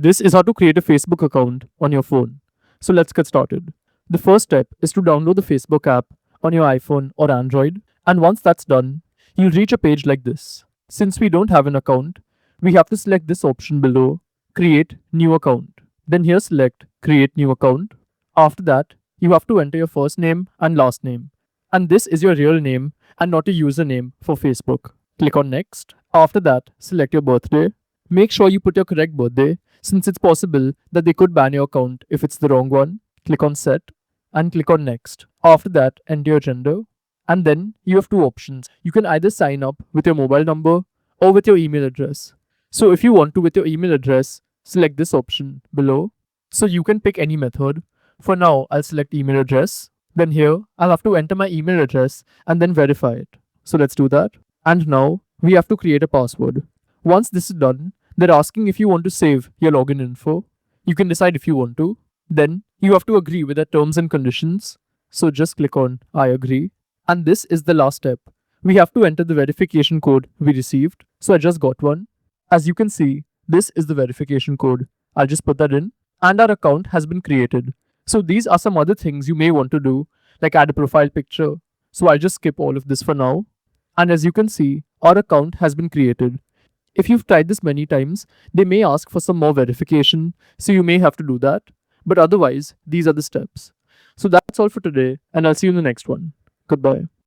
This is how to create a Facebook account on your phone. So let's get started. The first step is to download the Facebook app on your iPhone or Android, and once that's done, you'll reach a page like this. Since we don't have an account, we have to select this option below, Create New Account. Then here select Create New Account. After that, you have to enter your first name and last name. And this is your real name and not a username for Facebook. Click on Next. After that, select your birthday. Make sure you put your correct birthday since it's possible that they could ban your account if it's the wrong one. Click on Set and click on Next. After that, enter your gender. And then you have two options. You can either sign up with your mobile number or with your email address. So if you want to with your email address, select this option below. So you can pick any method. For now, I'll select email address. Then here, I'll have to enter my email address and then verify it. So let's do that. And now, we have to create a password. Once this is done, they're asking if you want to save your login info. You can decide if you want to. Then, you have to agree with the terms and conditions. So just click on I agree. And this is the last step. We have to enter the verification code we received. So I just got one. As you can see, this is the verification code. I'll just put that in. And our account has been created. So these are some other things you may want to do, like add a profile picture. So I'll just skip all of this for now. And as you can see, our account has been created. If you've tried this many times, they may ask for some more verification, so you may have to do that. But otherwise, these are the steps. So that's all for today, and I'll see you in the next one. Goodbye.